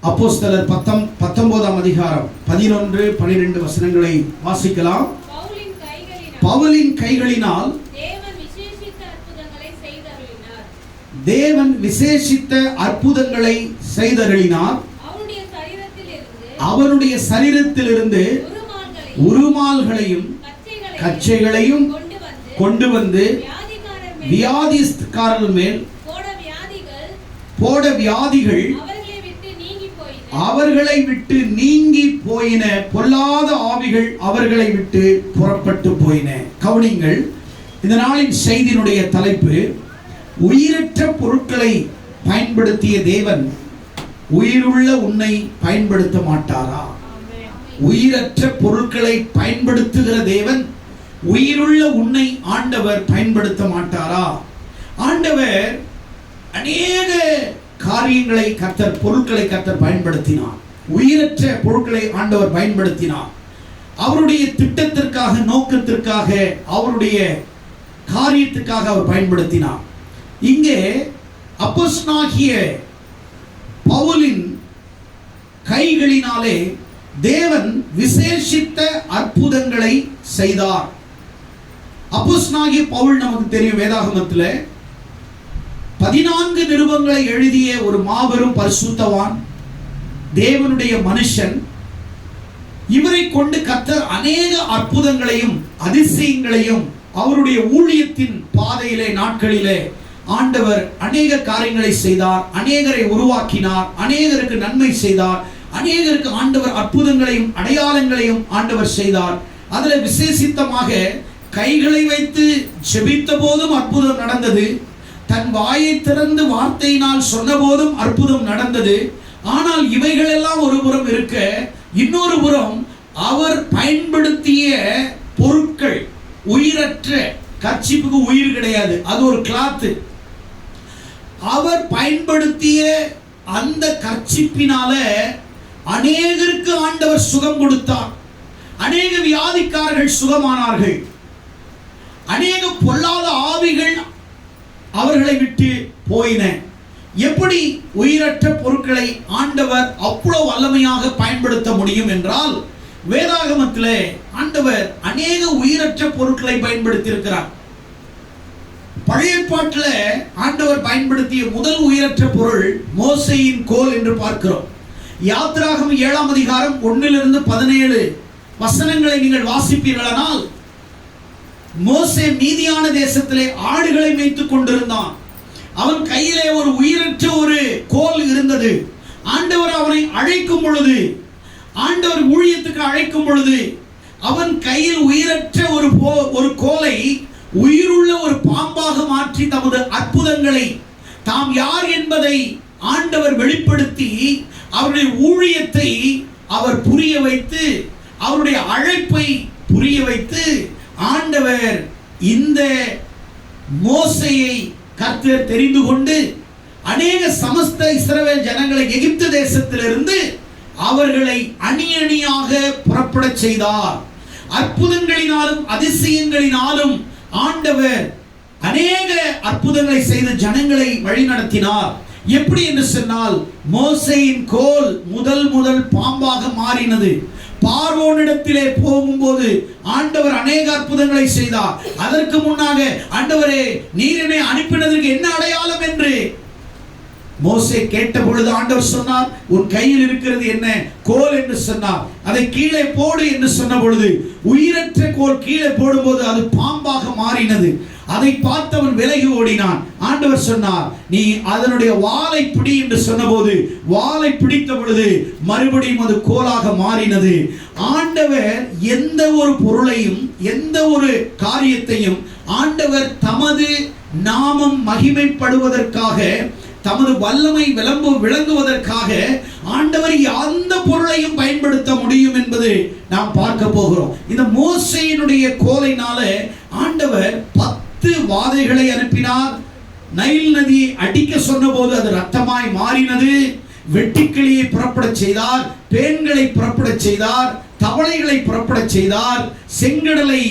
அப்போஸ்தலர் 19ஆம் அதிகாரம் 11-12 வசனங்களை வாசிக்கலாம். பவுலின் கைகளினால் தேவன் விசேஷித்த அற்புதங்களை செய்தருளினார். அவருடைய சரீரத்திலிருந்து உருமால்களையும் கச்சைகளையும் கொண்டு வந்து வியாதிக்காரர்கள் மேல் போட வியாதிகள் அவர்களை விட்டு நீங்கி போயின, பொல்லாத ஆவிகள் அவர்களை விட்டு புறப்பட்டு போயின. கவனிங்கள், இந்த நாளின் செய்தியினுடைய தலைப்பு, உயிரற்ற பொருட்களை பயன்படுத்திய தேவன் உயிருள்ள உன்னை பயன்படுத்த மாட்டாரா? உயிரற்ற பொருட்களை பயன்படுத்துகிற தேவன் உயிருள்ள உன்னை ஆண்டவர் பயன்படுத்த மாட்டாரா? ஆண்டவர் அநேக காரியங்களை பொருட்களை கர்த்தர் பயன்படுத்தினார். உயிரற்ற பொருட்களை ஆண்டவர் பயன்படுத்தினார். அவருடைய திட்டத்திற்காக, நோக்கத்திற்காக, அவருடைய காரியத்துக்காக அவர் பயன்படுத்தினார். இங்கே அப்போஸ்தலனாகிய பவுலின் கைகளினாலே தேவன் விசேஷித்த அற்புதங்களை செய்தார். அப்போஸ்தலனாகிய பவுல் நமக்கு தெரியும், வேதாகமத்தில் 14 நிருபங்களை எழுதிய ஒரு மாபெரும் பரிசுத்தவான், தேவனுடைய மனுஷன். இவரை கொண்டு கர்த்தர் அநேக அற்புதங்களையும் அதிசயங்களையும் அவருடைய ஊழியத்தின் பாதையிலே நாட்களிலே ஆண்டவர் அநேக காரியங்களை செய்தார். அநேகரை உருவாக்கினார், அநேகருக்கு நன்மை செய்தார், அநேகருக்கு ஆண்டவர் அற்புதங்களையும் அடையாளங்களையும் ஆண்டவர் செய்தார். அதில் விசேஷித்தமாக கைகளை வைத்து ஜெபித்த போதும் அற்புதம் நடந்தது. தன் வாயை திறந்து வார்த்தையினால் சொன்ன போதும் அற்புதம் நடந்தது. ஆனால் இவைகள் எல்லாம் ஒரு புறம் இருக்க, இன்னொரு புறம் அவர் பயன்படுத்திய பொருட்கள் உயிரற்ற, கர்ச்சீப்புக்கு உயிர் கிடையாது, அது ஒரு கிளாத். அவர் பயன்படுத்திய அந்த கர்ச்சீப்பினால அநேகருக்கு ஆண்டவர் சுகம் கொடுத்தார். அநேக வியாதிக்காரர்கள் சுகமானார்கள். அநேக பொல்லாத ஆவிகள் அவர்களை விட்டு போயின. எப்படி உயிரற்ற பொருட்களை ஆண்டவர் அவ்வளவு வல்லமையாக பயன்படுத்த முடியும் என்றால், வேதாகமத்திலே ஆண்டவர் அநேக உயிரற்ற பொருட்களை பயன்படுத்தி இருக்கிறார். பழைய ஏற்பாட்டில் ஆண்டவர் பயன்படுத்திய முதல் உயிரற்ற பொருள் மோசேயின் கோல் என்று பார்க்கிறோம். யாத்திராகமம் 7ஆம் அதிகாரம் 1-17 வசனங்களை நீங்கள் வாசிப்பீர்களானால், மோசே மீதியான தேசத்திலே ஆடுகளை மேய்த்துக் கொண்டிருந்தான். அவன் கையிலே ஒரு உயிரற்ற ஒரு கோல் இருந்தது. ஆண்டவர் அவனை அழைக்கும் பொழுது, ஆண்டவர் ஊழியத்துக்கு அழைக்கும் பொழுது, அவன் கையில் உயிரற்ற ஒரு கோலை உயிருள்ள ஒரு பாம்பாக மாற்றி தமது அற்புதங்களை, தாம் யார் என்பதை ஆண்டவர் வெளிப்படுத்தி அவருடைய ஊழியத்தை அவர் புரிய வைத்து, அவருடைய அழைப்பை புரிய வைத்து, ஆண்டவர் இந்த மோசேயை கர்த்தர் தெரிந்து கொண்டு அநேக சமஸ்த இஸ்ரவேல் ஜனங்களை எகிப்து தேசத்திலிருந்து அவர்களை அணி அணியாக புறப்பட செய்தார். அற்புதங்களினாலும் அதிசயங்களினாலும் ஆண்டவர் அநேக அற்புதங்களை செய்த ஜனங்களை வழிநடத்தினார். எப்படி என்று சொன்னால், மோசேயின் கோல் முதல் பாம்பாக மாறினது. பார்வோனிடத்திலே போகும்போது ஆண்டவர் அநேக அற்புதங்களை செய்தார். அதற்கு முன்னாக, ஆண்டவரே நீர் என்னை அனுப்பினதற்கு என்ன அடையாளம் என்று மோசே கேட்ட பொழுது ஆண்டவர் சொன்னார், உன் கையில் இருக்கிறது என்ன? கோல் என்று சொன்னார். அதை கீழே போடு என்று சொன்ன பொழுது, உயிரற்ற கோல் கீழே போடும்போது அது பாம்பாக மாறினது. அதை பார்த்தவன் விலகி ஓடினான். ஆண்டவர் சொன்னார், நீ அதனுடைய வாலை பிடி என்று சொன்னபோது வாலை பிடித்த பொழுது மறுபடியும் அது கோலாக மாறினது. ஆண்டவர் எந்த ஒரு பொருளையும், எந்த ஒரு காரியத்தையும் ஆண்டவர் தமது நாமம் மகிமைப்படுவதற்காக, தமது வல்லமை விளங்குவதற்காக ஆண்டவர் அந்த பொருளையும் பயன்படுத்த முடியும் என்பது நாம் பார்க்க போகிறோம். இந்த மோசேயினுடைய கோலினால ஆண்டவர் 10 வாதைகளை அனுப்பினார். நைல் நதியை அடிக்க சொன்னபோது அது ரத்தமாய் மாறினது. வெட்டுக்கிளியை புறப்பட செய்தார், பேன்களை புறப்பட செய்தார், தவளைகளை புறப்பட செய்தார், செங்கடலை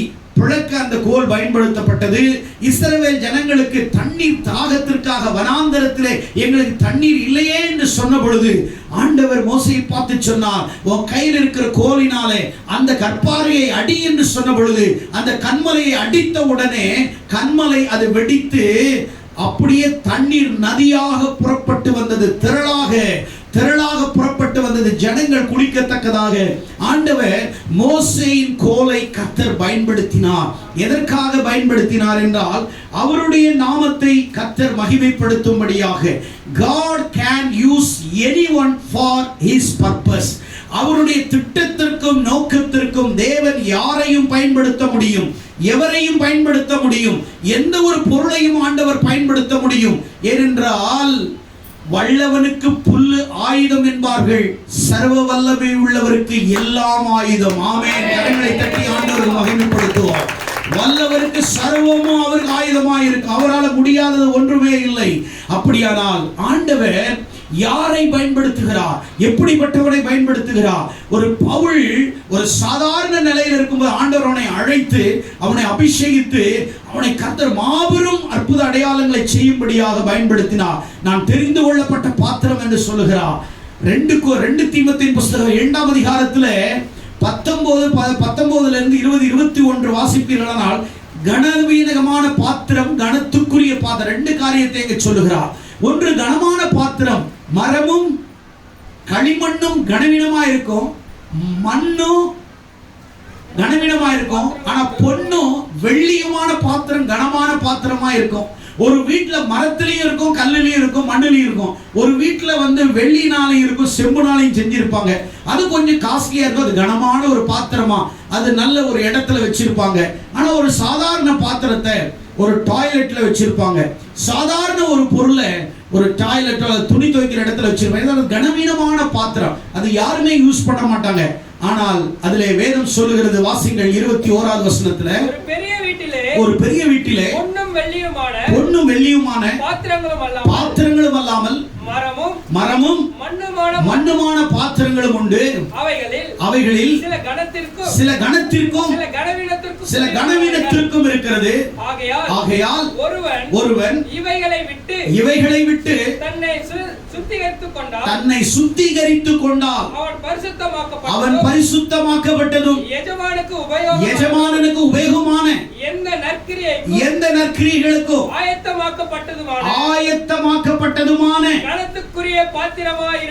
பிளக்க அந்த கோல் பயன்படுத்தப்பட்டது. இஸ்ரவேல் ஜனங்களுக்கு தண்ணீர் தாகத்திற்காக வனாந்தரத்திலே எங்களுக்கு தண்ணீர் இல்லையே என்று சொன்ன பொழுது ஆண்டவர் மோசையை பார்த்து சொன்னார், உன் கையில் இருக்கிற கோலினாலே அந்த கற்பாறையை அடி என்று சொன்ன பொழுது அந்த கன்மலையை அடித்த உடனே கன்மலை அது வெடித்து அப்படியே தண்ணீர் நதியாக புறப்பட்டு வந்தது. திரளாக புறப்பட்டு வந்தது, ஜனங்கள் குடிக்கத்தக்கதாக. ஆண்டவர் மோசேயின் கோலை கர்த்தர் பயன்படுத்தினார். எதற்காக பயன்படுத்தினார் என்றால் அவருடைய நாமத்தை கர்த்தர் மகிமைப்படுத்தும்படியாக. God can use anyone for his purpose. அவருடைய திட்டத்திற்கும் நோக்கத்திற்கும் தேவன் யாரையும் பயன்படுத்த முடியும், எவரையும் பயன்படுத்த முடியும், எந்த ஒரு பொருளையும் ஆண்டவர் பயன்படுத்த முடியும். ஏனென்றால் வல்லவனுக்கு புல்லு ஆயுதம் என்பார்கள், சர்வ வல்லமை உள்ளவருக்கு எல்லாம் ஆயுதம். ஆமென். கரங்களை தட்டி ஆண்டவர் மகிமைப்படுத்துவார். வல்லவருக்கு சர்வமும் அவருக்கு ஆயுதமாய் இருக்கு. அவரால் முடியாதது ஒன்றுமே இல்லை. அப்படியானால் ஆண்டவர் யாரை பயன்படுத்துகிறார், எப்படிப்பட்டவனை பயன்படுத்துகிறார்? ஒரு பவுல் ஒரு சாதாரண நிலையில் இருக்கும்போது ஆண்டவர் அவனை அழைத்து அவனை அபிஷேகித்து அவனை கர்த்தர் மாபெரும் அற்புத அடையாளங்களை செய்யும்படியாக பயன்படுத்தினார். நான் தெரிந்து கொள்ளப்பட்ட பாத்திரம் என்று சொல்லுகிறார். 2 தீமோத்தேயுவின் புத்தகம் 2ஆம் அதிகாரத்தில் 19 இருந்து 20-21 வாசிப்பீர்களானால் கனவீனமான பாத்திரம், கனத்துக்குரிய பாத்திரம், 2 காரியத்தை இங்கே சொல்லுகிறார். ஒன்று கனமான பாத்திரம், மரமும் களிமண்ணும் கனவீனமா இருக்கும், மண்ணும் கனவீனமா இருக்கும். ஆனா பொண்ணும் வெள்ளியுமான பாத்திரம் கனமான பாத்திரமா இருக்கும். ஒரு வீட்டுல மரத்திலையும் இருக்கும், கல்லுலயும் இருக்கும், மண்ணுலயும் இருக்கும். ஒரு வீட்டுல வெள்ளினாலையும் இருக்கும், செம்புனாலையும் செஞ்சிருப்பாங்க. அது கொஞ்சம் காஸ்ட்லியா இருக்கும். அது கனமான ஒரு பாத்திரமா அது நல்ல ஒரு இடத்துல வச்சிருப்பாங்க. ஆனா ஒரு சாதாரண பாத்திரத்தை ஒரு டாய்லெட்ல வச்சிருப்பாங்க. சாதாரண ஒரு பொருளை ஒரு டாய்லெட் துணி துவைக்கிற இடத்துல வச்சிருப்பாங்க. கனவீனமான பாத்திரம், அது யாருமே யூஸ் பண்ண மாட்டாங்க. ஆனால் அதிலே வேதம் சொல்லுகிறது, வாசிங்கள் 21வது வசனத்துல, ஒரு பெரிய வீட்டிலே பொன்னும் வெள்ளியுமான பாத்திரங்களும் அல்லாமல் மரமும் மண்ணுமான பாத்திரங்களும் உண்டு. அவைகளில் சில கனத்திற்கும் சில கனவீனத்திற்கும் இருக்கிறது. ஆகையால் ஒருவன் இவைகளை விட்டு தன்னை சுத்திகரித்துக் கொண்டால் அவன் பரிசுத்தமாக்கப்பட்டதும் எஜமானனுக்கு உபயோகமான எந்த நற்கிரியைகளுக்கும் ஆயத்தமாக்கப்பட்டதுமான கனத்துக்குரிய பாத்திரமாய்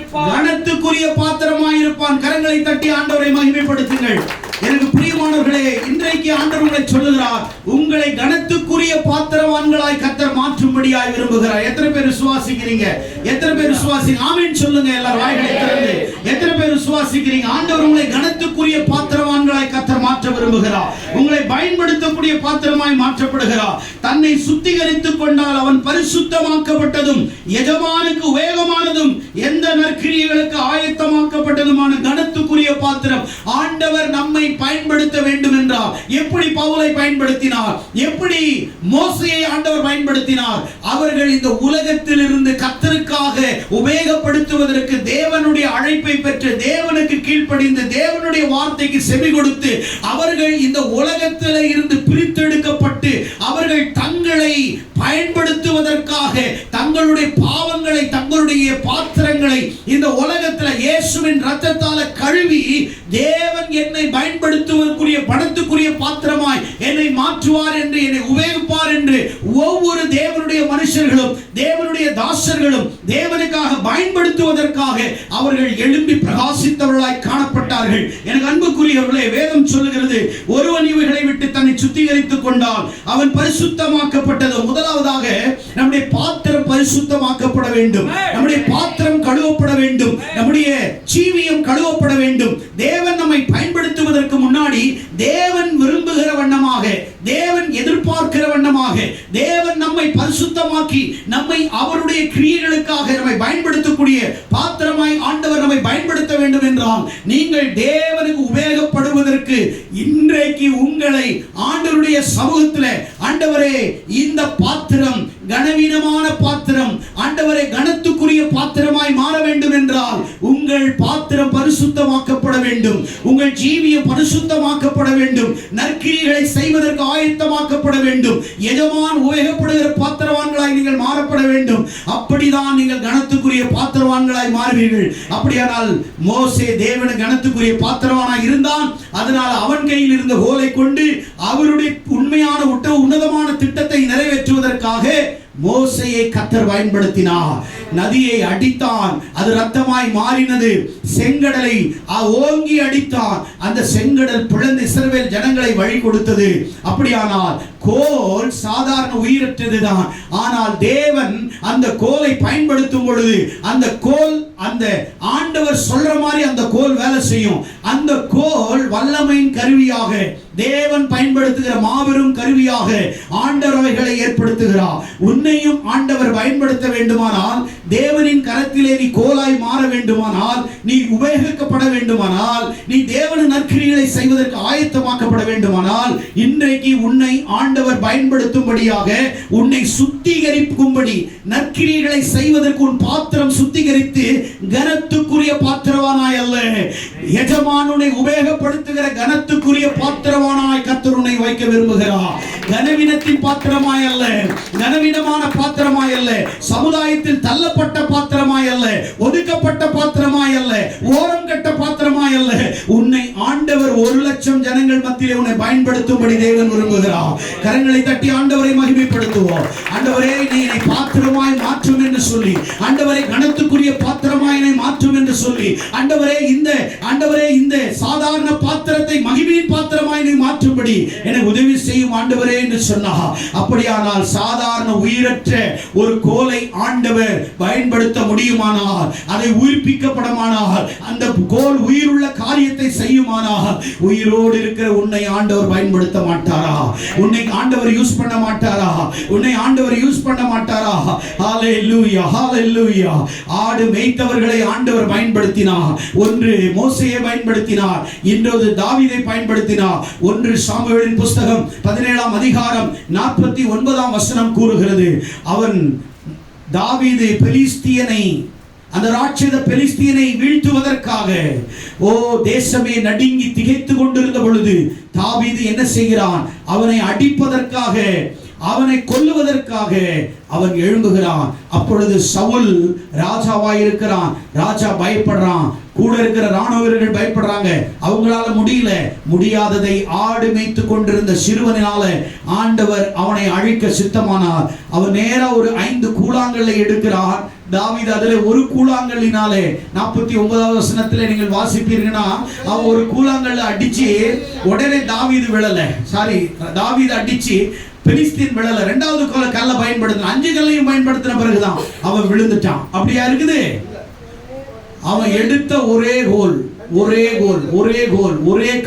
இருப்பான். கரங்களை தட்டி ஆண்டவரை மகிமைப்படுத்துங்கள். எனக்கு பிரியமானவர்களே, இன்றைக்கு ஆண்டவர் உங்களை சொல்லுகிறார், உங்களை கனத்துக்குரிய பாத்திரவான்களாய் கர்த்தர் மாற்றும்படியாய் விரும்புகிறார். எத்தனை பேர் விசுவாசிக்கிறீங்க? எத்தனை பேர் விசுவாசிங்க? ஆமென் சொல்லுங்க எல்லாரும் வாய்களை திறந்து. எத்தனை பேர் விசுவாசிக்கிறீங்க? ஆண்டவர் உங்களை கனத்துக்குரிய பாத்திரவான்களாய் கர்த்தர் மாற்ற விரும்புகிறார். உங்களை பயன்படுத்தக்கூடிய பாத்திரமாய் மாற்றப்படுகிறார். தன்னை சுத்திகரித்துக் கொண்டால் அவன் பரிசுத்தமாக்கப்பட்டதும் எஜமானுக்கு உபயோகமானதும் எந்த நற்கிரியைகளுக்கு ஆயத்தமாக்கப்பட்டதுமான கனத்துக்குரிய பாத்திரம். ஆண்டவர் நம்மை பயன்படுத்த வேண்டும் என்றார். எப்படி பவுலை பயன்படுத்தினார், எப்படி மோசேயை ஆண்டவர் பயன்படுத்தினார்? அவர்கள் இந்த உலகத்தில் இருந்து கர்த்தருக்காக உபயோகப்படுத்துவதற்கு தேவனுடைய அழைப்பை பெற்று தேவனுக்கு கீழ்ப்படிந்து தேவனுடைய வார்த்தைக்கு செவி கொடுத்து அவர்கள் இந்த உலகத்தில் இருந்து பிரித்தெடுக்கப்பட்டு அவர்கள் தங்களை பயன்படுத்துவதற்காக தங்களுடைய பாவங்களை, தங்களுடைய பாத்திரங்களை இந்த உலகத்தில் இயேசுவின் இரத்தத்தால கழுவி தேவன் என்னை பயன்படுத்துவதற்குரிய பணத்துக்குரிய பாத்திரமாய் என்னை மாற்றுவார் என்று, என்னை உபயோகிப்பார் என்று ஒவ்வொரு தேவனுடைய மனுஷர்களும் தேவனுடைய தாசர்களும் தேவனுக்காக பயன்படுத்துவதற்காக அவர்கள் எழும்பி பிரகாசித்தவர்களாய் காணப்பட்டார்கள். எனக்கு அன்புக்குரியவர்களே, வேதம் சொல்லுகிறது, ஒருவன் இவைகளை விட்டு தன்னை சுத்திகரித்துக் கொண்டால் அவன் பரிசுத்தமாக்கப்பட்டது. முதலாவதாக நம்முடைய பாத்திரம் பரிசுத்தமாக்கப்பட வேண்டும், நம்முடைய பாத்திரம் கழுவப்பட வேண்டும், நம்முடைய ஜீவியம் கழுவப்பட வேண்டும். தேவன் நம்மை பயன்படுத்துவதற்கு முன்னாடி தேவன் விரும்புகிற வண்ணமாக, தேவன் எதிர்பார்க்கிற வண்ணமாக தேவன் நம்மை பரிசுத்தமாக்கி நம்மை அவருடைய கிரியைகளுக்காக நம்மை பயன்படுத்தக்கூடிய பாத்திரமாய் ஆண்டவர் நம்மை பயன்படுத்த வேண்டும் என்றால் நீங்கள் தேவனுக்கு உபயோகப்படுவதற்கு இன்றைக்கு உங்களை ஆண்டவருடைய சமூகத்தில், ஆண்டவரே இந்த பாத்திரம் கனவீனமான பாத்திரம், ஆண்டவரே கனத்துக்குரிய பாத்திரமாய் மாற வேண்டும் என்றால் உங்கள் பாத்திரம் பரிசுத்த பரிசுத்தமாக்கப்பட வேண்டும். உங்கள் ஜீவியம் பரிசுத்தமாக்கப்பட வேண்டும். நற்கிரியைகளை செய்வதற்கு ஆயத்தமாக்கப்பட வேண்டும். எஜமான் உபயோகப்படுகிற பாத்திரவான்களாய் நீங்கள் மாறப்பட வேண்டும். அப்படிதான் நீங்கள் கனத்துக்குரிய பாத்திரவான்களாய் மாறுவீர்கள். அப்படியானால் மோசே தேவன கனத்துக்குரிய பாத்திரவானாய் இருந்தான். அதனால் அவன் கையில் இருந்த கோலை கொண்டு அவருடைய உண்மையான உன்னதமான திட்டத்தை நிறைவேற்றுவதற்காக மோசேயை கர்த்தர் பயன்படுத்தினார். நதியை அடித்தான், அது ரத்தமாய் மாறினது. செங்கடலை ஓங்கி அடித்தான், அந்த செங்கடல் பிளந்து இஸ்ரவேல் ஜனங்களை வழி கொடுத்தது. அப்படியானால் கோல் சாதாரண உயிரற்றதுதான். ஆனால் தேவன் அந்த கோலை பயன்படுத்தும் பொழுது அந்த கோல் அந்த ஆண்டவர் சொல்ற மாதிரி அந்த கோல் வேலை செய்யும். அந்த கோல் வல்லமையின் கருவியாக தேவன் பயன்படுத்துகிற மாபெரும் கருவியாக ஆண்டவர்களை ஏற்படுத்துகிறார். உன்னையும் ஆண்டவர் பயன்படுத்த வேண்டுமானால், தேவனின் கரத்திலே நீ கோலாய் மாற வேண்டுமானால், நீ உபயோகிக்கப்பட வேண்டுமானால், நீ தேவனின் நற்கிரியைகளை செய்வதற்கு ஆயத்தமாக்கப்பட வேண்டுமானால், இன்றைக்கு உன்னை ஆண்டவர் பயன்படுத்தும்படியாக, உன்னை சுத்திகரிக்கும்படி, நற்கிரியைகளை செய்வதற்கு உன் பாத்திரம் சுத்திகரித்து கனத்துக்குரிய பாத்திரவானாய் அல்ல, எஜமானுனை உபயோகப்படுத்துகிற கனத்துக்குரிய பாத்திரவானாய் கர்த்தர் உன்னை வைக்க விரும்புகிறார். கனவீனத்தின் பாத்திரமாய் அல்ல, கனவீனமான பாத்திரமாய் அல்ல, சமுதாயத்தில் தள்ளப்பட்ட பாத்திரமாய் அல்ல, ஒதுக்கப்பட்ட பாத்திரமாய் அல்ல, ஓரம் கட்ட பாத்திரமாய் அல்ல. உன்னை ஆண்டவர் 1,00,000 ஜனங்கள் மத்தியிலே உன்னை பயன்படுத்தும்படி தேவன் விரும்புகிறார். கரங்களை தட்டி ஆண்டவரை மகிமைப்படுத்துவோம். ஆண்டவரே, நீ என்னை பாத்திரமாய் மாற்றும் என்று சொல்லி, ஆண்டவரே கனத்துக்குரிய பாத்திரமாய் என்னை மாற்றும் என்று சொல்லி, ஆண்டவரே இந்த சாதாரண பாத்திரத்தை மகிமையின் பாத்திரமாய் நீ மாற்றும்படி எனக்கு உதவி செய்யும் ஆண்டவரே என்று சொன்னார். அப்படியானால் சாதாரண உயிரற்ற ஒரு கோலை ஆண்டவர் பயன்படுத்த முடியுமானால், அதை உயிர்ப்பிக்கப்படமானால், அந்த கோல் உயிருள்ள காரியத்தை செய்யுமானால், உயிரோடு இருக்கிற உன்னை ஆண்டவர் பயன்படுத்த மாட்டாரா? உன்னை ஆண்டவர் யூஸ் பண்ண மாட்டாரா? உன்னை ஆண்டவர் யூஸ் பண்ண மாட்டாரா? ஹalleluya, ஹalleluya. ஆடு மேய்த்தவர்களை ஆண்டவர் பயன்படுத்தினார். ஒன்று மோசேயை பயன்படுத்தினார், இன்னொரு தாவீதை பயன்படுத்தினார். ஒன்று சாமுவேலின் புஸ்தகம் 17ஆம் அதிகாரம் 49ஆம் வசனம் கூறுகிறது, அவன் தாவீது பெலிஸ்தியனை, அந்த ராட்சத பெலிஸ்தியனை வீழ்த்துவதற்காக, தேசமே நடுங்கி திகைத்து கொண்டிருந்த பொழுது தாவீது என்ன செய்கிறான்? அவனை அடிப்பதற்காக, அவனை கொல்லுவதற்காக அவன் எழும்புகிறான். அப்பொழுது சவுல் ராஜாவாய் இருக்கிறான். ராஜா பயப்படுறான், கூட இருக்கிற ராணுவ வீரர்கள் பயப்படுறாங்க. அவங்களால முடியாததை ஆடு மேய்த்து கொண்டிருந்த சிறுவனால ஆண்டவர் அவனை அழிக்க சித்தமானார். அவன் நேரா ஒரு 5 கூழாங்கல்லை எடுக்கிறான். தாவீது அதிலே ஒரு கூழாங்கல்லினாலே 49வது வசனத்திலே நீங்கள் வாசிப்பீர்களா, அவன் ஒரு கூழாங்கல்ல அடிச்சு உடனே தாவீது அடிச்சு பெலிஸ்தீன் விழல. 2வது கல்லை பயன்படுத்தின, 5 கல்லையும் பயன்படுத்தின பிறகுதான் அவன் விழுந்துட்டான். அப்படியா இருக்குது? அவன் எடுத்த ஒரே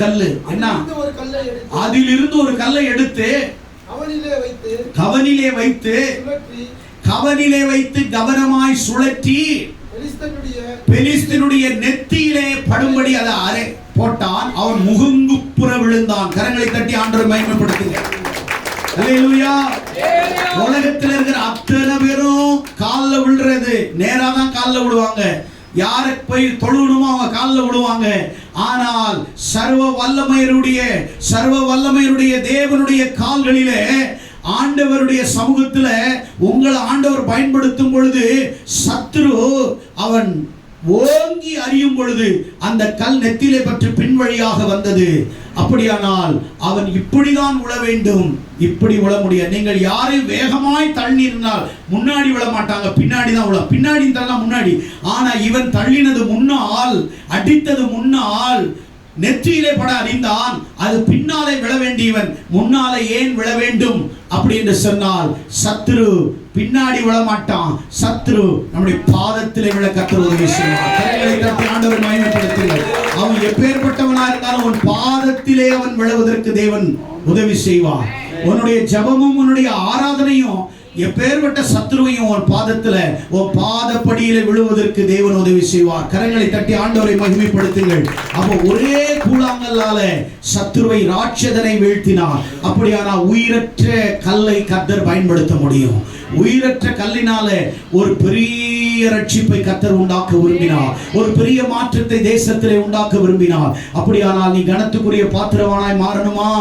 கல்லு என்ன? அதிலிருந்து ஒரு கல்லை எடுத்து கவனிலே வைத்து கவனமாய் சுழற்றி பெலிஸ்தீனுடைய நெத்தியிலே படும்படி அதை போட்டான். அவன் முகங்குப்புற விழுந்தான். கரங்களை தட்டி ஆண்டவரை மகிமைப்படுத்துங்க. அல்லேலூயா. உலகத்தில் இருக்கிற அத்தனை பேரும் காலில் விழுறது நேரா தான் காலில் விடுவாங்க. யாரை போய் தொழுவணுமோ அவங்க காலில் விடுவாங்க. ஆனால் சர்வ வல்லமையுடைய தேவனுடைய கால்களிலே, ஆண்டவருடைய சமூகத்தில் உங்களை ஆண்டவர் பயன்படுத்தும் பொழுது சத்துரு அவன் ஓங்கி அறியும் பொழுது அந்த கல் நெத்திலே பற்றி பின்வழியாக வந்தது. அப்படியானால் அவன் இப்படிதான் விழ வேண்டும், இப்படி விழ முடியாது. நீங்கள் யாரையும் வேகமாய் தள்ளினால் முன்னாடி விழ மாட்டாங்க, பின்னாடி தான் விழ. பின்னாடி தள்ளலாம், முன்னாடி. ஆனா இவன் தள்ளினது முன்னால், அடித்தது முன்னால், நெற்றியிலே பட அறிந்தான். அது பின்னாலே விழ வேண்டியவன் முன்னாலே ஏன் விழ வேண்டும் அப்படி என்று சொன்னால், சத்துரு பின்னாடி விழ மாட்டான். சத்துரு நம்முடைய பாதத்திலே விழ கர்த்தர் உதவி செய்வார். கரங்களை தட்டி ஆண்டவரை மகிமைப்படுத்துங்கள். அவன் எப்பேற்பட்டவனா இருந்தாலும் அவன் பாதத்திலே அவன் விழுவதற்கு தேவன் உதவி செய்வார். உன்னுடைய ஜெபமும் உன்னுடைய ஆராதனையும் எப்பேற்பட்ட சத்துருவையும் உன் பாதத்துல, உன் பாதப்படியில விழுவதற்கு தேவன் உதவி செய்வார். கரங்களை தட்டி ஆண்டவரை மகிமைப்படுத்துங்கள். அப்போ ஒரே கூழாங்கல்லால சத்துருவை, ராட்சதனை வீழ்த்தினார். அப்படியானா உயிரற்ற கல்லை கர்த்தர் பயன்படுத்த முடியும். உயிரற்ற கல்லினால ஒரு பெரிய பெரிய ரட்சிப்பை கர்த்தர் உண்டாக்க விரும்பினார். ஒரு பெரிய மாற்றத்தை தேசத்திலே உண்டாக்க விரும்பினார். அப்படியானால் நீ கனத்துக்குரிய பாத்திரவானாய் மாறணுமா?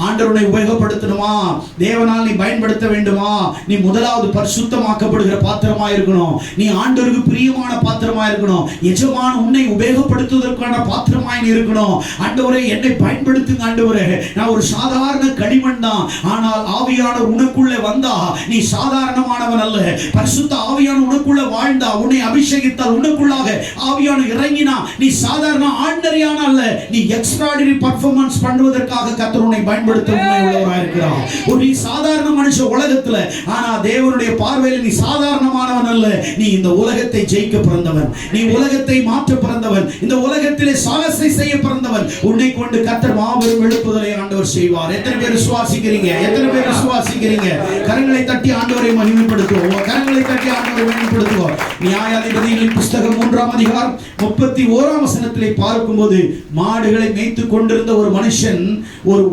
ஆண்டவரை உபயோகப்படுத்தணுமா? தேவனால் நீ பயன்படுத்த வேண்டுமா? நீ முதலாவது பரிசுத்தமாக்கப்படுகிற பாத்திரமாய் இருக்கணும். நீ ஆண்டவருக்கு பிரியமான பாத்திரமாய் இருக்கணும். எஜமான் உன்னை உபயோகப்படுத்துவதற்கான பாத்திரமாய் நீ இருக்கணும். ஆண்டவரே என்னை பயன்படுத்துங்க ஆண்டவரே, நான் ஒரு சாதாரண களிமண் தான், ஆனால் ஆவியானவர் உனக்குள்ளே வந்தா நீ சாதாரணமானவன் அல்ல. பரிசுத்த ஆவியானவர் உனக்குள்ள வாழ்ந்தா, உன்னை அபிஷேகித்தால், உனக்குள்ளாக ஆவியானவர் இறங்கினா நீ சாதாரண ஆர்டினரியான அல்ல, நீ எக்ஸ்ட்ராடினரி பெர்ஃபார்மன்ஸ் பண்ணுவதற்காக கர்த்தர் உன்னை பயன்படுத்த உண்மை உள்ளவராக இருக்கிறார். நீ சாதாரண மனுஷன் உலகத்துல, ஆனா தேவனுடைய பார்வையில் நீ சாதாரணமானவன் அல்ல. நீ இந்த உலகத்தை ஜெயிக்க பிறந்தவன், நீ உலகத்தை மாற்ற பிறந்தவன், இந்த உலகத்திலே சாகசை செய்ய பிறந்தவன். உன்னை கொண்டு கர்த்தர் மாபெரும் எழுப்புதலை ஆண்டவர் செய்வார். எத்தனை பேர் விசுவாசிக்கிறீங்க? எத்தனை பேர் விசுவாசிக்கிறீங்க? கரங்களை தட்டி ஆண்டவரை மகிமைப்படுத்துவோம். கரங்களை தட்டி ஆண்டவரை மகிமைப்படுத்துவோம். நியாயாதிபதிகளின் புஸ்தகம் 3ஆம் அதிகாரம் 31ஆம் வசனத்திலே பார்க்கும்போது, மாடுகளை மேய்த்து கொண்டிருந்த ஒரு மனுஷன் ஒரு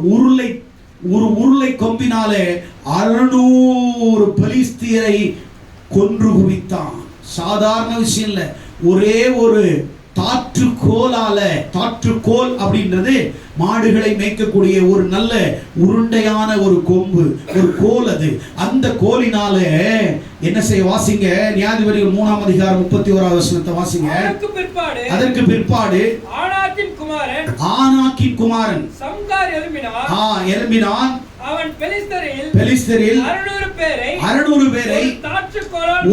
உருளை கொம்பினாலே 600 பெலிஸ்தியரை கொன்று குவித்தான். சாதாரண விஷயம் இல்ல. ஒரே ஒரு தாற்றுக்கோல் அப்படின்றது மாடுகளை மேய்க்கக்கூடிய ஒரு நல்ல உருண்டையான ஒரு கொம்பு, ஒரு கோல். அது அந்த கோலினால என்ன செய்ய? வாசிங்க நியாயாதிபதிகள் 3ஆம் அதிகாரம் 31ஆம் வசனத்தை வாசிங்க. அதற்கு பிற்பாடு ஆனாக்கின் குமாரன் சம்கார் எழும்பினான். அவன் பெலிஸ்தரில் 600 பேரை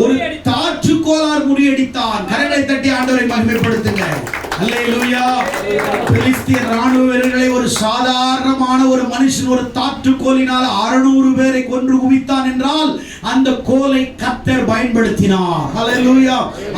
ஒரு தாற்றுக்கோலால் முறியடித்தான். கரங்களை தட்டி ஆண்டவரை மகிமைப்படுத்துங்க. அல்லேலூயா. பெலிஸ்தியர் ராணுவ வீரர்களை ஒரு சாதாரணமான ஒரு மனுஷன் ஒரு தாற்றுக்கோலினால் 600 பேரை கொன்று குவித்தான் என்றால் அந்த கோலை கர்த்தர் பயன்படுத்தினார். அல்லேலூயா.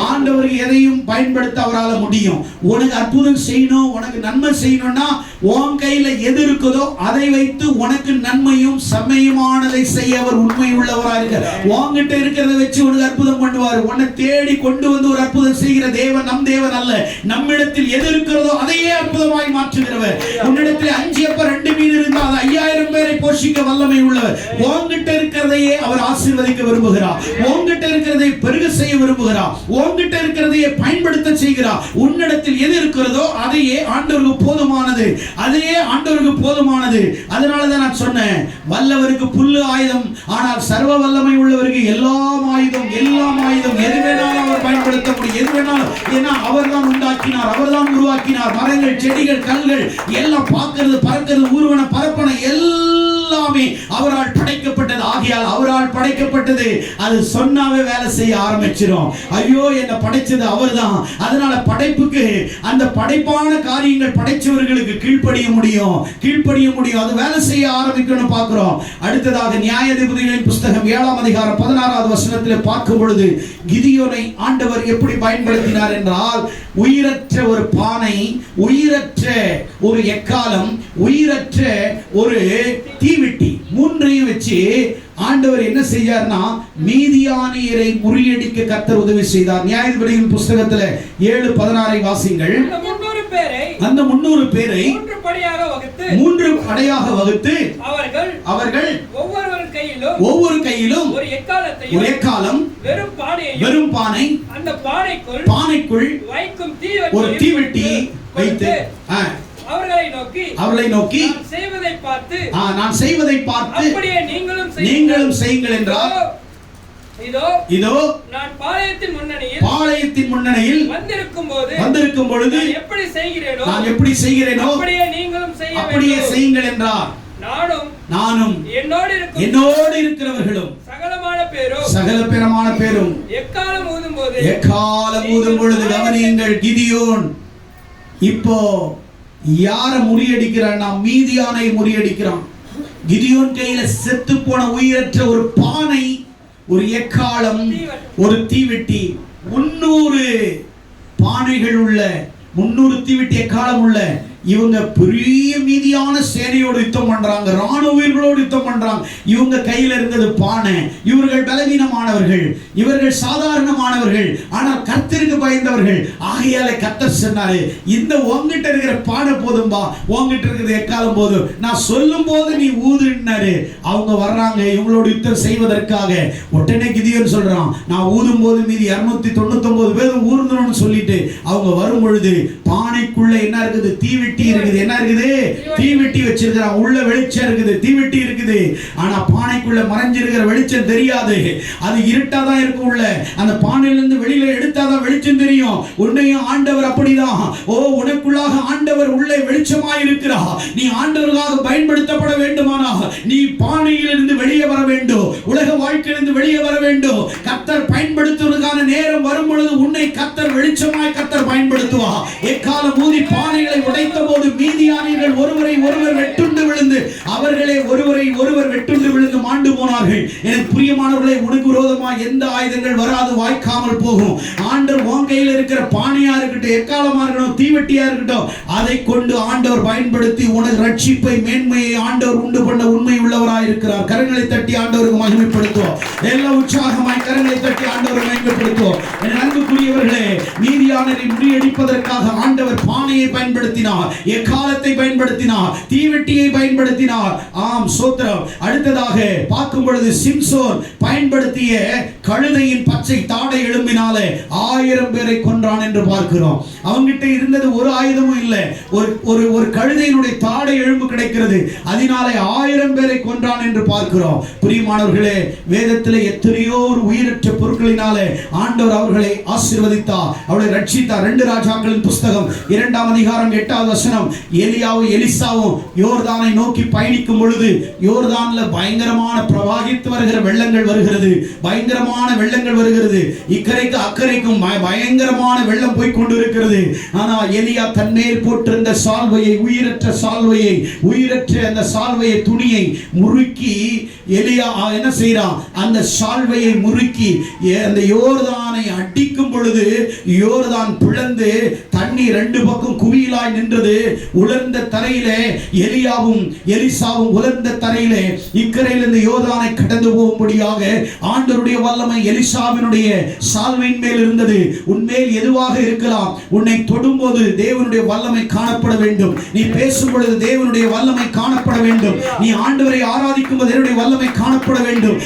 ஆண்டவர் எதையும் பயன்படுத்த அவரால் முடியும். உனக்கு அற்புதம் செய்யணும், உனக்கு நன்மை செய்யணும்னா உன் கையில எது இருக்குதோ அதை வைத்து உனக்கு நன்மையும் செம்மையுமானதை செய்ய அவர் உண்மை உள்ளவராக இருக்கிறார். உன்கிட்ட இருக்கிறத வச்சு உனக்கு அற்புதம் பண்ணுவார். உன்னை தேடி கொண்டு வந்து ஒரு அற்புதம் செய்கிற தேவன் நம் தேவன் அல்ல. நம்மிடத்தில் எது இருக்கிறதோ அதையே அற்புதமாய் மாற்றுகிறவர். உன்னிடத்தில் 5 அப்ப 2 மீன் இருந்தால் அது 5000 பேரை போஷிக்க வல்லமை உள்ளவர். உன்கிட்ட இருக்கிறதையே அவர் ஆசீர்வதிக்க விரும்புகிறார். உன்கிட்ட இருக்கிறதை பெருக செய்ய விரும்புகிறார். உன்கிட்ட இருக்கிறதையே பயன்படுத்த செய்கிறார். உன்னிடத்தில் எது இருக்கிறதோ அதையே ஆண்டவருக்கு போதுமானது, அதையே ஆண்டவருக்கு போதுமானது. அதனால தான் நான் சொன்னேன், வல்லவருக்கு புல்லு ஆயுதம், ஆனால் சர்வ வல்லமை உள்ளவருக்கு எல்லாம் ஆயுதம். எது வேணாலும் அவர் பயன்படுத்த முடியும். எது வேணாலும், ஏன்னா அவர் தான் உண்டாக்கினார், அவர் தான் உருவாக்கினார். மரங்கள், செடிகள், கல்கள் எல்லாம் பார்க்கிறது, பறக்கிறது, ஊர்வன, பரப்பன எல்லாமே அவரால் படைக்கப்பட்டது. ஆகியால் அவரால் படைக்கப்பட்டது அது சொன்னாவே வேலை செய்ய ஆரம்பிச்சிடும். ஐயோ, என்ன படைச்சது அவர்தான். அதனால படைப்புக்கு, அந்த படைப்பான காரியங்கள் படைச்சவர்களுக்கு கீழ்ப்படிய முடியும். அது வேலை செய்ய ஆரம்பிக்கணும் பார்க்கிறோம். அடுத்ததாக நியாயாதிபதிகளின் புஸ்தகம் 7ஆம் அதிகாரம் 16ஆவது வசனத்தில் பார்க்கும் பொழுது, கிதியோனை ஆண்டவர் எப்படி பயன்படுத்தினார் என்றால், உயிரற்ற ஒரு பானை, உயிரற்ற ஒரு எக்காலம், உயிரற்ற ஒரு தீவிட்டி, மூன்றையும் வச்சு ஆண்டவர் என்ன செய்யார்னா மீதியானியரை முறியடிக்க கர்த்தர் உதவி செய்தார். நியாயாதிபதிகளின் புஸ்தகத்துல 7:16 வாசிங்கள். அந்த 300 பேரை 3 படையாக வகுத்து அவர்கள் ஒவ்வொரு கையிலும் ஒரு எக்காலம், வெறும் பானை, அந்த பானைக்குள் ஒரு தீவெட்டி வைத்து அவர்களை நோக்கி நான் செய்வதை பார்த்து நீங்களும் செய்யுங்கள் என்றார். இதோ நான் பாளையத்தின் முன்னணியில் வந்திருக்கும் பொழுது நான் எப்படி செய்கிறேனோ அப்படியே செய்யுங்கள் என்றார். நானும் என்னோடு இருக்கிறவர்களும் சகலமான பேரும் எக்காலம் ஊதும் பொழுது கவனியுங்கள். கிதியோன் இப்போ யாரை முறியடிக்கிறான்? மீதியானை முறியடிக்கிறான். கிதியோன் கையில செத்து போன உயிரற்ற ஒரு பானை, ஒரு எக்காலம், ஒரு தீவெட்டி, 300 பானைகள் உள்ள 300 தீவெட்டி எக்காலம் உள்ள இவங்க பெரிய மீதியான சேனையோடு யுத்தம் பண்றாங்க, ராணுவ வீரர்களோடு யுத்தம் பண்றாங்க. இவங்க கையில இருந்தது பானை. இவர்கள் பலவீனமானவர்கள், இவர்கள் சாதாரணமானவர்கள், ஆனால் கர்த்தருக்கு பயந்தவர்கள். ஆகையால கர்த்தர் சொன்னாரு, இந்த உங்ககிட்ட இருக்கிற பானை போதும்பா, உங்ககிட்ட இருக்கிறது எக்காலம் போதும், நான் சொல்லும் போது நீ ஊதுன்னாரு. அவங்க வர்றாங்க இவங்களோடு யுத்தம் செய்வதற்காக. உடனே கிதியோன் சொல்றான், நான் ஊதும் போது மீதி 299 பேர் ஊர்ந்தணும்னு சொல்லிட்டு அவங்க வரும் பொழுது பானைக்குள்ள என்ன இருக்குது? தீவெட்டி இருக்குது. என்ன இருக்குது? தீவெட்டி வச்சிருக்கிறான். உள்ள வெளிச்சம் இருக்குது, தீவெட்டி இருக்குது. ஆனா பானைக்குள்ள மறைஞ்சிருக்கிற வெளிச்சம் தெரியாது. அது இருட்டாதான் இருக்கும். உள்ள அந்த பானையிலிருந்து வெளியில எடுத்தாதான் வெளிச்சம் தெரியும். உன்னையும் ஆண்டவர் அப்படிதான். ஓ, உனக்குள்ளாக ஆண்டவர் உள்ளே வெளிச்சமாய் இருக்கிறார். நீ ஆண்டவருக்காக பயன்படுத்தப்பட வேண்டுமானா நீ பானையிலிருந்து வெளியே வர வேண்டும். உலக வாழ்க்கையிலிருந்து வெளியே வர வேண்டும். கர்த்தர் பயன்படுத்துவதற்கான நேரம் வரும் பொழுது உன்னை கர்த்தர் வெளிச்சமாய் கர்த்தர் பயன்படுத்துவா. எக்காலம் ஊதி பானைகளை உடைத்த போது மீதியானியர்கள் ஒருவரை ஒருவர் வெட்டுண்டு விழுந்து அவர்களே ஒருவரை ஒருவர் வெட்டுண்டு விழுந்து மாண்டு போனார்கள். எனக்கு பிரியமானவர்களே, உனக்கு விரோதமாக எந்த ஆயுதங்கள் வராது, வாய்க்காமல் போகும். ஆண்டவர் உன் கையில் இருக்கிற பானையா இருக்கட்டும், எக்காலமா இருக்கட்டும், தீவெட்டியா இருக்கட்டும், அதை கொண்டு ஆண்டவர் பயன்படுத்தி உனக்கு ரட்சிப்பை, மேன்மையை ஆண்டவர் உண்டு பண்ண உண்மை உள்ளவராய் இருக்கிறார். கரங்களை தட்டி ஆண்டவருக்கு மகிமைப்படுத்துவோம். எல்லாம் உற்சாகமாய் கரங்களை தட்டி ஆண்டவரை மகிமைப்படுத்துவோம். என் அன்புக்குரியவர்களே, மீதியானரை முறியடிப்பதற்காக ஆண்டவர் பானையை பயன்படுத்தினார், எக்காலத்தை பயன்படுத்தினார், தீவெட்டியை பயன்படுத்தினார். ஆம், சோத்திரம். அடுத்ததாக பார்க்கும் பொழுது சிம்சோன் பயன்படுத்திய கழுதையின் பச்சை தாடை எலும்பினாலே 1000 பேரை கொன்றான் என்று பார்க்கிறோம். அவங்கிட்ட இருந்தது ஒரு ஆயுதமும் இல்லை, ஒரு கழுதையினுடைய தாடை எலும்பு கிடைக்கிறது, அதனாலே 1000 பேரை கொன்றான் என்று பார்க்கிறோம். பிரியமானவர்களே, வேதத்திலே எத்தனையோ ஒரு உயிரற்ற பொருட்களினாலே ஆண்டவர் அவர்களை ஆசீர்வதித்தார், அவர்களை ரட்சித்தார். 2 ராஜாக்களின் புஸ்தகம் 2ஆம் அதிகாரம் 8வது வசனம், எலியாவும் எலிசாவும் யோர்தானை நோக்கி பயணிக்கும் பொழுது யோர்தான்ல பயங்கரமான பிரவாகித்து வருகிற வெள்ளங்கள் வருகிறது, பயங்கரமான வெள்ளங்கள் வருகிறது. இக்கரைக்கு அக்கறைக்கும் பயங்கரமான வெள்ளம் போய் கொண்டிருக்கிறது. ஆனால் எலியா தன்மேல் போட்டிருந்த சால்வையை, உயிரற்ற சால்வையை, உயிரற்ற அந்த சால்வையை, துணியை முறுக்கி எலியா என்ன செய்யறான்? அந்த சால்வையை முறுக்கி அந்த யோர்தானை அடிக்கும் பொழுது யோர்தான் பிளந்து தண்ணீர் 2 பக்கம் குவியலாய் நின்றது. உலர்ந்த தரையிலே எலியாவும் எலிசாவும் உலர்ந்த தரையிலே இக்கரையிலிருந்து யோர்தானை கடந்து போகும்படியாக ஆண்டவருடைய வல்லமை எலிசாவினுடைய சால்வையின் மேல் இருந்தது. உன்மேல் எதுவாக இருக்கலாம், உன்னை தொடும்போது தேவனுடைய வல்லமை காணப்பட வேண்டும். நீ பேசும் பொழுது தேவனுடைய வல்லமை காணப்பட வேண்டும். நீ ஆண்டவரை ஆராதிக்கும் போது தேவனுடைய வல்லமை காணப்பட வேண்டும்.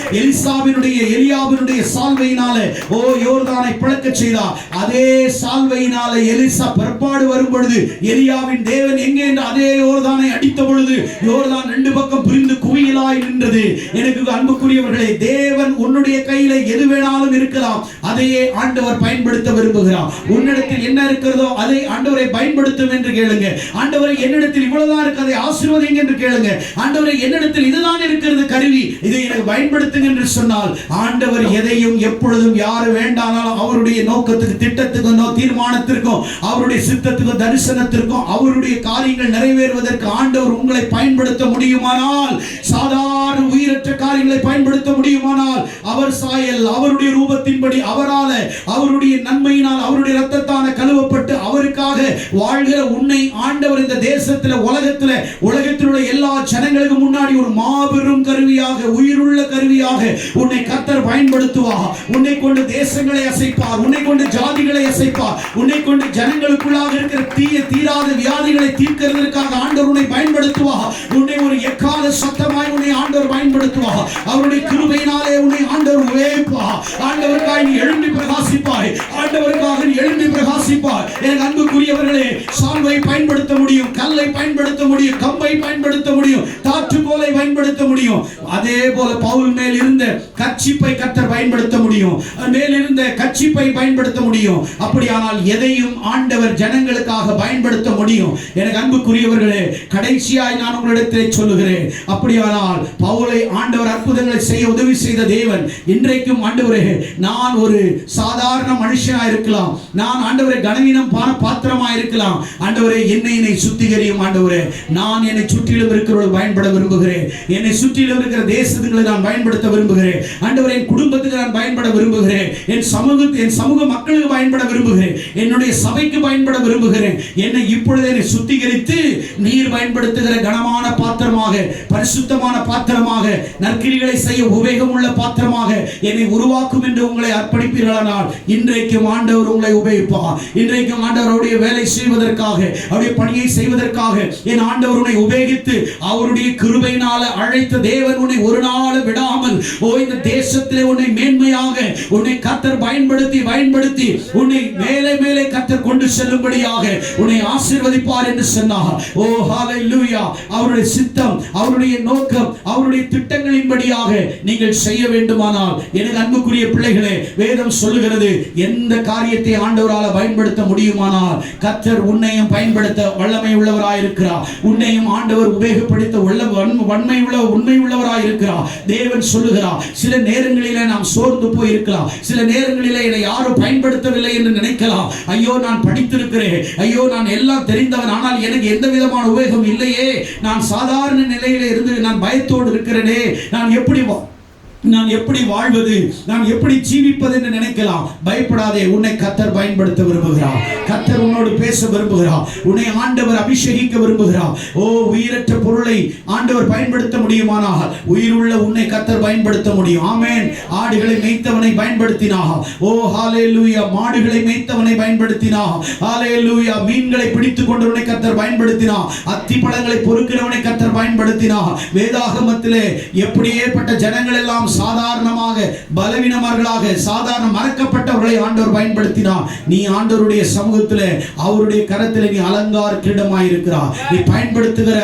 எலியாவினுடைய சால்வையினாலே ஓ யோர்தானை பிளக்க செய்தார். அதே சால்வையினாலே எலிசா பிற்பாடு வரும் பொழுது எலியாவின் தேவன் எங்கே என்று அதே யோர்தானை அடித்த பொழுது யோர்தான் 2 பக்கம் பிரிந்து குவியலாய் நின்றது. எனக்கு அன்புக்குரியவர்களே, தேவன் உன்னுடைய கையில எது வேணாலும் இருக்கலாம், அதையே ஆண்டவர் பயன்படுத்த விரும்புகிறார். உன்னிடத்தில் என்ன இருக்கிறதோ அதை ஆண்டவரை பயன்படுத்தும் என்று கேளுங்க. ஆண்டவரை என்னிடத்தில் இவ்வளவுதான் இருக்கு, அதை ஆசீர்வதிங்க என்று கேளுங்க. ஆண்டவரை என்னிடத்தில் இதுதான் இருக்கிறது கருவி, இதை எனக்கு பயன்படுத்துங்க என்று சொன்னால் ஆண்டவர் எதையும் எப்பொழுதும் யாரு வேண்டானாலும் அவருடைய நோக்கத்துக்கு, திட்டத்துக்கும், தீர்மானத்திற்கும், அவருடைய சித்தத்துக்கும், தரிசனத்திற்கும், அவருடைய காரியங்கள் நிறைவேறுவதற்கு ஆண்டவர் உங்களை பயன்படுத்த முடியுமானால், சாதாரண உயிரற்ற காரியங்களை பயன்படுத்த முடியுமானால், அவர் சாயல், அவருடைய ரூபத்தின்படி, அவரால, அவருடைய நன்மையினால், அவருடைய இரத்தத்தான கழுவப்பட்டு அவருக்காக வாழ்கிற உன்னை ஆண்டவர் இந்த தேசத்தில், உலகத்தில் உள்ள எல்லா ஜனங்களுக்கு முன்னாடி ஒரு மாபெரும் கருவியாக, உயிருள்ள கருவியாக உன்னை கர்த்தர் பயன்படுத்துவார். உன்னை கொண்டு தேசங்களை அசைப்பார், உன்னை கொண்டு ஜாதிகளை அசைப்பார், உன்னை கொண்டு ஜனங்களுக்குள்ளாக இருக்கிற தீராத வியாதிகளை தீர்க்கிறதற்காக ஆண்டவர் உன்னை பயன்படுத்துவார். உன்னை ஒரு எக்கால சத்தமாய் உன்னை ஆண்டவர் பயன்படுத்துவார். அவருடைய கிருபையினாலே உன்னை ஆண்டவர் உயர்த்துவார். ஆண்டவருக்காக நீ எழும்பி பிரகாசிப்பாய், ஆண்டவருக்காக நீ எழும்பி பிரகாசிப்பாய். எனக்கு அன்புக்குரியவர்களே, சால்வை பயன்படுத்த முடியும், கல்லை பயன்படுத்த முடியும், கம்பை பயன்படுத்த முடியும், தாற்றுக்கோலை பயன்படுத்த முடியும். அதே போல பவுல் மேல் இருந்த கச்சிப்பை கர்த்தர் பயன்படுத்த முடியும், மேல் இருந்த கச்சிப்பை பயன்படுத்த முடியும். அப்படியானால் எதையும் ஆண்டவர் ஜனங்களுக்காக பயன்படுத்த முடியும். எனக்கு அன்புக்குரியவர்களே, கடைசியாய் நான் உங்களிடத்தில் சொல்லுகிறேன், அப்படியானால் பவுலை ஆண்டவர் அற்புதங்களை செய்ய உதவி செய்த தேவன் இன்றைக்கும் ஆண்டவரே, நான் ஒரு சாதாரண மனுஷனாக இருக்கலாம், நான் ஆண்டவரை கனவீனம் பாத்திரமாக இருக்கலாம். ஆண்டவரே, என்னை சுத்திகரியும் ஆண்டவரே. நான் என்னை சுற்றிலும் இருக்கிறவர்கள் பயன்பட விரும்புகிறேன். என்னை சுற்றிலும் இருக்கிற தேசத்துக்களை நான் பயன்படுத்த விரும்புகிறேன். ஆண்டவரே, என் குடும்பத்துக்கு நான் பயன்பட விரும்புகிறேன். என் சமூக மக்களுக்கு பயன்பட விரும்புகிறேன். என்னுடைய சபைக்கு பயன்பட விரும்புகிறேன். என்னை இப்பொழுது என்னை சுத்திகரித்து நீர் பயன்படுத்துகிற கனமான பாத்திரமாக, பரிசுத்தமான பாத்திரமாக, நற்கிரிகளை செய்ய உபயோகமுள்ள பாத்திரமாக என்னை உருவாக்கும் என்று உங்களை அர்ப்பணிப்பீர்களானால் இன்றைக்கும் ஆண்டவர் உங்களை உபயோகிப்பார். இன்றைக்கும் ஆண்டவருடைய வேலை செய்வதற்காக, அவருடைய பணியை செய்வதற்காக என் ஆண்டவர் உன்னை உபயோகித்து அவருடைய கிருபையினால அழைத்த தேவன் உன்னை ஒரு நாள் விடாமல் இந்த தேசத்திலே உன்னை மேன்மையாக உன்னை கர்த்தர் பயன்படுத்தி உன்னை மேலே மேலே கர்த்தர் கொண்டு செல்லும்படியாக உன்னை ஆசீர்வதிப்பார் என்று சொன்னார். ஓ ஹalleluya! அவருடைய சித்தம், அவருடைய நோக்கம், அவருடைய திட்டங்களின்படியாக நீங்கள் செய்ய வேண்டுமானால் எனக்கு அன்புக்குரிய பிள்ளைகளே, வேதம் சொல்லுகிறது எந்த காரியத்தை ஆண்டவரால் பயன்படுத்த முடியுமானால் கர்த்தர் உன்னையும் பயன்படுத்த வல்லமை உள்ளவராயிருக்கிறார். உன்னையும் ஆண்டவர் உபயோகப்படுத்த உண்மை உள்ளவராயிருக்கிறார். தேவன் சொல்லுகிறார், சில நேரங்களிலே நாம் சோர்ந்து போயிருக்கலாம். சில நேரங்களிலே என்னை யாரும் பயன்படுத்தவில்லை என்று நினைக்கலாம். ஐயோ, நான் படித்திருக்கிறேன், ஐயோ நான் எல்லாம் தெரிந்தவன், ஆனால் எனக்கு எந்த விதமான உபயோகம் இல்லையே, நான் சாதாரண நிலையில இருந்து நான் பயத்தோடு இருக்கிறேனே, நான் எப்படி வாழ்வது, நான் எப்படி ஜீவிப்பது என்று நினைக்கலாம். பயப்படாதே, உன்னை கர்த்தர் பயன்படுத்த விரும்புகிறார். கர்த்தர் உன்னோடு பேச விரும்புகிறார். உன்னை ஆண்டவர் அபிஷேகிக்க விரும்புகிறார். ஓ, உயிரற்ற பொருளை ஆண்டவர் பயன்படுத்த முடியுமானால் உயிருள்ள உன்னை கர்த்தர் பயன்படுத்த முடியும். ஆமென். ஆடுகளை மேய்த்தவனை பயன்படுத்தினார். ஓ ஹalleluya! மாடுகளை மேய்த்தவனை பயன்படுத்தினார். ஹalleluya! மீன்களை பிடித்துக் கொண்டவனை கர்த்தர் பயன்படுத்தினார். அத்தி பழங்களை பொறுக்கிறவனை கர்த்தர் பயன்படுத்தினார். வேதாகமத்திலே எப்படியேப்பட்ட ஜனங்கள் எல்லாம் சாதாரணமாக பலவீனமார்களாக, சாதாரண மறக்கப்பட்டவர்களை ஆண்டவர் பயன்படுத்தினார். நீ ஆண்டவருடைய சமூகத்திலே, அவருடைய கரத்திலே நீ அலங்கார கிரீடமாய் இருக்கிறார். நீ பயன்படுத்துகிற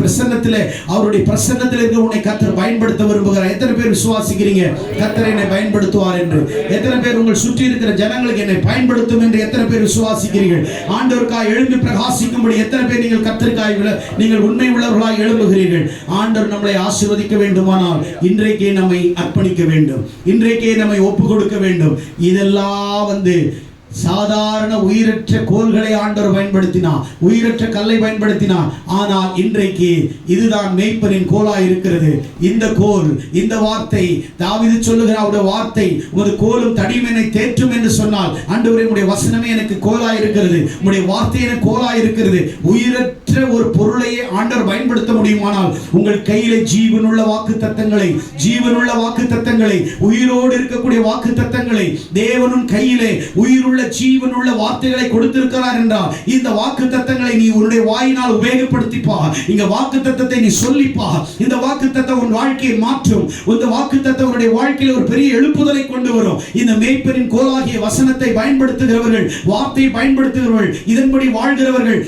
பிரசன்னத்திலே, அவருடைய பிரசன்னத்திலே இருக்க உன்னை கர்த்தர் பயன்படுத்த விரும்புகிறார். எத்தனை பேர் விசுவாசிக்கிறீங்க கர்த்தர் என்னை பயன்படுத்துவார் என்று? எத்தனை பேர் உங்கள் சுற்றி இருக்கிற ஜனங்களுக்கு என்னை பயன்படுத்தும் என்று எத்தனை பேர் விசுவாசிக்கிறீர்கள்? ஆண்டவருக்காய் எழும்பி பிரகாசிக்கும்படி எத்தனை பேர் நீங்கள் கர்த்தருக்காய் நீங்கள் உண்மை உள்ளவர்களாய் எழும்புகிறீர்கள்? ஆண்டவர் நம்மளை ஆசீர்வதிக்க வேண்டுமானால் இன்றைக்கே நம்மை அர்ப்பணிக்க வேண்டும். இன்றைக்கே நம்மை ஒப்பு கொடுக்க வேண்டும். இதெல்லாம் சாதாரண உயிரற்ற கோல்களை ஆண்டவர் பயன்படுத்தினார், உயிரற்ற கல்லை பயன்படுத்தினார். ஆனால் இன்றைக்கு இதுதான் மேய்ப்பனின் கோலாய் இருக்கிறது. இந்த கோல், இந்த வார்த்தை, தாவீது சொல்லுகிற அவருடைய வார்த்தை, உமது கோலும் தடியும் என்னை தேற்றும் என்று சொன்னால், ஆண்டவரே உம்முடைய வசனமே எனக்கு கோலாய் இருக்கிறது, உம்முடைய வார்த்தை எனக்கு கோலாய் இருக்கிறது. உயிரற்ற ஒரு பொருளையே ஆண்டவர் பயன்படுத்த முடியுமானால் உங்கள் கையிலே ஜீவனுள்ள வாக்குத்தத்தங்களை, உயிரோடு இருக்கக்கூடிய வாக்குத்தத்தங்களை, தேவனும் கையிலே உயிருள்ள ஜீவனுள்ள வார்த்தைகளை கொடுத்திருக்கிறார் என்றால் இந்த வாக்குத்தத்தங்களை நீ உன்னுடைய வாயினால் உபயோகப்படுத்திப்பா. இந்த வாக்குத்தத்தத்தை நீ சொல்லிப்பா. இந்த வாக்குத்தத்தம் உன் வாழ்க்கையை மாற்றும். இந்த வாக்குத்தத்தம் உன்னுடைய வாழ்க்கையில் ஒரு பெரிய எழுப்புதலை கொண்டு வரும். இந்த மேய்ப்பரின் கோலாகிய வசனத்தை பயன்படுத்துகிறவர்கள், வார்த்தையை பயன்படுத்துகிறவர்கள், இதன்படி வாழ்கிறவர்கள்,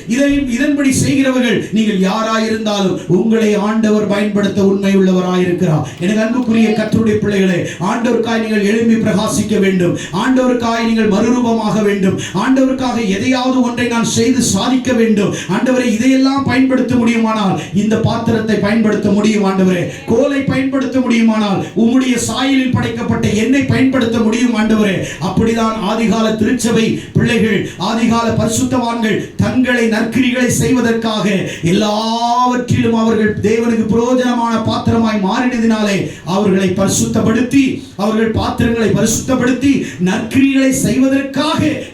இதன்படி செய்கிறவர்கள், நீங்கள் யாராயிருந்தாலும் உங்களை ஆண்டவர் பயன்படுத்த உண்மை உள்ளவராயிருக்கிறார். எனக்கு அன்புக்குரிய கர்த்தருடைய பிள்ளைகளே, ஆண்டவருக்காய் நீங்கள் எழும்பி பிரகாசிக்க வேண்டும். ஆண்டவருக்காய் நீங்கள் மறுரூபமாக வேண்டும். ஆண்டவருக்காக எதையாவது ஒன்றை நான் செய்து சாதிக்க வேண்டும். ஆண்டவரே, இதையெல்லாம் பயன்படுத்த முடியுமானால் இந்த பாத்திரத்தை பயன்படுத்த முடியும். ஆண்டவரே, கோலை பயன்படுத்த முடியுமானால் உம்முடைய சாயலில் படைக்கப்பட்ட என்னை பயன்படுத்த முடியும். ஆண்டவரே, அப்படிதான் ஆதிகால திருச்சபை பிள்ளைகள், ஆதிகால பரிசுத்தவான்கள் தங்களை நற்கிரிகளை செய்வதற்காக எல்லாவற்றிலும் அவர்கள் தேவனுக்கு பிரயோஜனமான பாத்திரமாய் மாறினதினாலே அவர்களை பரிசுத்தப்படுத்தி, அவர்கள் பாத்திரங்களை பரிசுத்தப்படுத்தி நற்கிரிகளை செய்வதற்காக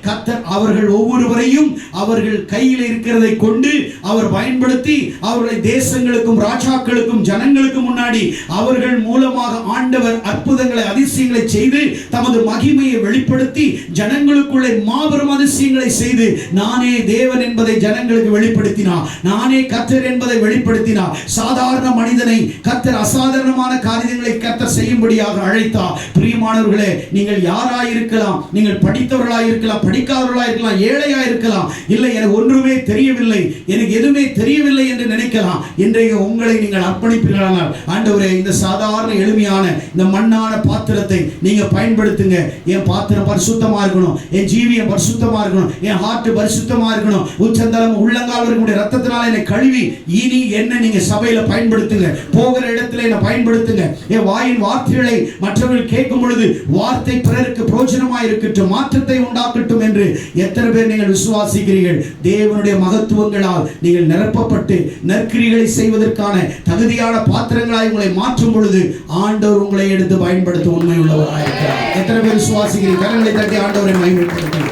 கர்த்தர் அவர்கள் ஒவ்வொருவரையும் அவர்கள் கையில் இருக்கிறதை கொண்டு அவர் பயன்படுத்தி அவர்களை தேசங்களுக்கும் ராஜாக்களுக்கும் ஜனங்களுக்கும் முன்னாடி அவர்கள் மூலமாக ஆண்டவர் அற்புதங்களை, அதிசயங்களை செய்து தமது மகிமையை வெளிப்படுத்தி ஜனங்களுக்குள்ளே மாபெரும் அதிசயங்களை செய்து நானே தேவன் என்பதை ஜனங்களுக்கு வெளிப்படுத்தினார். நானே கர்த்தர் என்பதை வெளிப்படுத்தினார். சாதாரண மனிதனை கர்த்தர் அசாதாரணமான காரியங்களை கர்த்தர் செய்யும்படியாக அழைத்தார். பிரியமானவர்களே, நீங்கள் யாராயிருக்கலாம், நீங்கள் படித்தவர்களாய் இருக்கலாம், படிக்காதவர்களாய் இருக்கலாம், ஏழையா இருக்கலாம், இல்லை எனக்கு ஒன்றுமே தெரியவில்லை, எனக்கு எதுவுமே தெரியவில்லை என்று நினைக்கலாம். இன்றைக்கு உங்களை நீங்கள் அர்ப்பணிப்பீர்களானால், ஆண்டவரே, இந்த சாதாரண எளிமையான இந்த மண்ணான பாத்திரத்தை நீங்க பயன்படுத்துங்க. என் பாத்திரம் பரிசுத்தமா இருக்கணும், என் ஜீவியம் பரிசுத்தமா இருக்கணும், என் ஹார்ட் பரிசுத்தமா இருக்கணும், உச்சந்தலம் உள்ளங்கால் வரைக்கும் ரத்தத்தினால என்னை கழுவி இனி என்ன நீங்க சபையில பயன்படுத்துங்க, போகிற இடத்துல என்ன பயன்படுத்துங்க. என் வாயின் வார்த்தைகளை மற்றவர்கள் கேட்கும் பொழுது வார்த்தை பிறருக்கு பிரயோஜனமா இருக்கட்டும், மாற்றத்தை உண்டாக்கட்டும் என்று எத்தனை பேர் நீங்கள் விசுவாசிக்கிறீர்கள்? தேவனுடைய மகத்துவங்களால் நீங்கள் நிரப்பப்பட்டு நற்கிரிகளை செய்வதற்கான தகுதியான பாத்திரங்களாய் உங்களை மாற்றும் பொழுது ஆண்டவர் உங்களை எடுத்து பயன்படுத்த உண்மை உள்ளவராயிருக்கிறார். எத்தனை பேர் விசுவாசிக்கிறீர்கள்? கரங்களை தட்டி ஆண்டவரை மகிமைப்படுத்துங்கள்.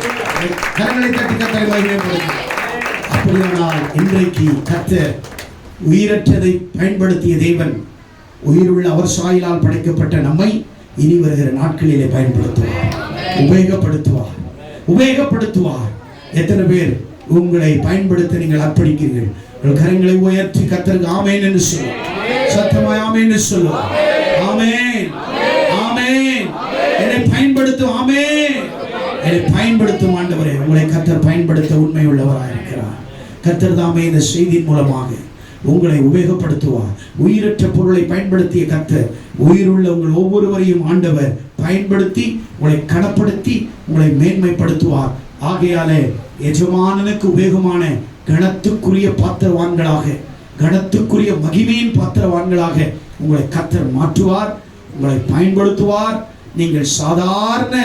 கரங்களை தட்டி கர்த்தரை மகிமைப்படுத்துங்கள். அப்படியானால் இன்றைக்கு கர்த்தர் உயிரற்றதை பயன்படுத்திய தேவன் உயிருள்ள அவர் சாயலால் படைக்கப்பட்ட நம்மை இனி வருகிற நாட்களிலே பயன்படுத்துவார், உபயோகப்படுத்துவார், உபயோகப்படுத்துவார். எத்தனை பேர் உங்களை பயன்படுத்த நீங்கள் அர்ப்பணிக்கிறீர்கள்? உங்கள் கரங்களை உயர்த்தி கர்த்தருக்கு ஆமென் என்று சொல்லுவோம். சத்தமாய் ஆமென் என்று சொல்லுவோம். ஆமென், ஆமென். என்னை பயன்படுத்தும், ஆமென். என்னை பயன்படுத்தும் ஆண்டவரே. உங்களை கர்த்தர் பயன்படுத்த உண்மை உள்ளவராக இருக்கிறார். கர்த்தர் தாமே இந்த செய்தியின் மூலமாக உங்களை உபயோகப்படுத்துவார். உயிரற்ற பொருளை பயன்படுத்திய கர்த்தர் உயிருள்ள உங்கள் ஒவ்வொருவரையும் ஆண்டவர் பயன்படுத்தி உங்களை கனப்படுத்தி உங்களை மேன்மைப்படுத்துவார். ஆகையாலே எஜமானனுக்கு உபயோகமான கனத்துக்குரிய பாத்திரவான்களாக, கனத்துக்குரிய மகிமையின் பாத்திரவான்களாக உங்களை கர்த்தர் மாற்றுவார், உங்களை பயன்படுத்துவார். நீங்கள் சாதாரண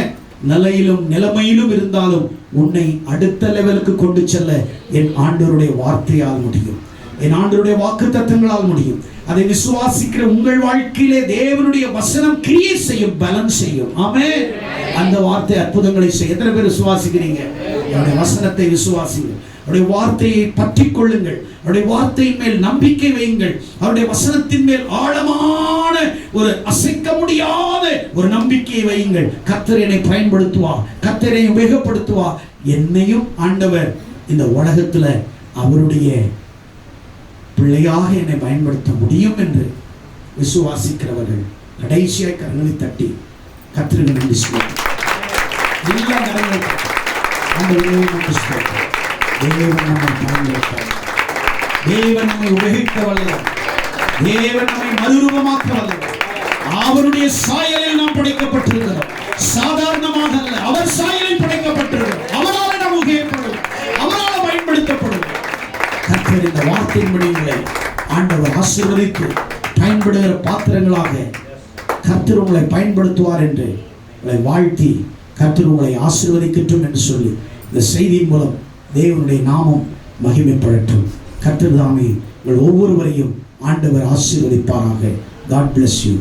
நிலையிலும் நிலைமையிலும் இருந்தாலும் உன்னை அடுத்த லெவலுக்கு கொண்டு செல்ல என் ஆண்டவருடைய வார்த்தையால் முடியும், என் ஆண்டவருடைய வாக்குத்தத்தங்களால் முடியும். அதை விசுவாசிக்கிற உங்கள் வாழ்க்கையிலே தேவனுடைய வசனம் கிரியை செய்யும், பலன் செய்யும். ஆமென். அந்த வார்த்தை அற்புதங்களை செய்ய எத்தனை பேர் விசுவாசிக்கிறீங்க? அவருடைய வசனத்தை விசுவாசிங்கள், அவருடைய வார்த்தையை பற்றி கொள்ளுங்கள், அவருடைய வார்த்தையின் மேல் நம்பிக்கை வையுங்கள், அவருடைய வசனத்தின் மேல் ஆழமான ஒரு அசைக்க முடியாத ஒரு நம்பிக்கையை வையுங்கள். கர்த்தர் என்னை பயன்படுத்துவார், கர்த்தர் என்னை உபயோகப்படுத்துவார். என்னையும் ஆண்டவர் இந்த உலகத்துல அவருடைய பிள்ளையாக என்னை பயன்படுத்த முடியும் என்று விசுவாசிக்கிறவர்கள் கடைசியாய் கரங்களை தட்டி கர்த்தருக்கு நன்றி சொல்லுங்கள். எல்லா கரங்களை தட்டி ஆண்டவரே நன்றி சொல்லுங்கள். தேவன் நம்மை பயன்படுத்த, தேவன் நம்மை உபயோகிக்க வல்லவர், தேவன் நம்மை மறுரூபமாக்க வல்லவர். அவருடைய சாயலில் நாம் படைக்கப்பட்டிருக்கிறோம், சாதாரணமாக அல்ல. அவர் சாயலில் படைக்கப்பட்டிருக்கிறோம். அவரால் நாம் உபயோகப்படுவோம், அவரால் பயன்படுத்தப்படுவோம். கர்த்தர் இந்த வார்த்தையின்படி உங்களை ஆண்டவர் ஆசீர்வதித்து பயன்படுகிற பாத்திரங்களாக கர்த்தர் உங்களை பயன்படுத்துவார் என்று உங்களை வாழ்த்தி கர்த்தர் உங்களை ஆசீர்வதிக்கட்டும் என்று சொல்லி இந்த செய்தியின் மூலம் தேவனுடைய நாமம் மகிமைப்படட்டும். கர்த்தர் தாமே உங்கள் ஒவ்வொருவரையும் ஆண்டவர் ஆசீர்வதிப்பாராக. God bless you.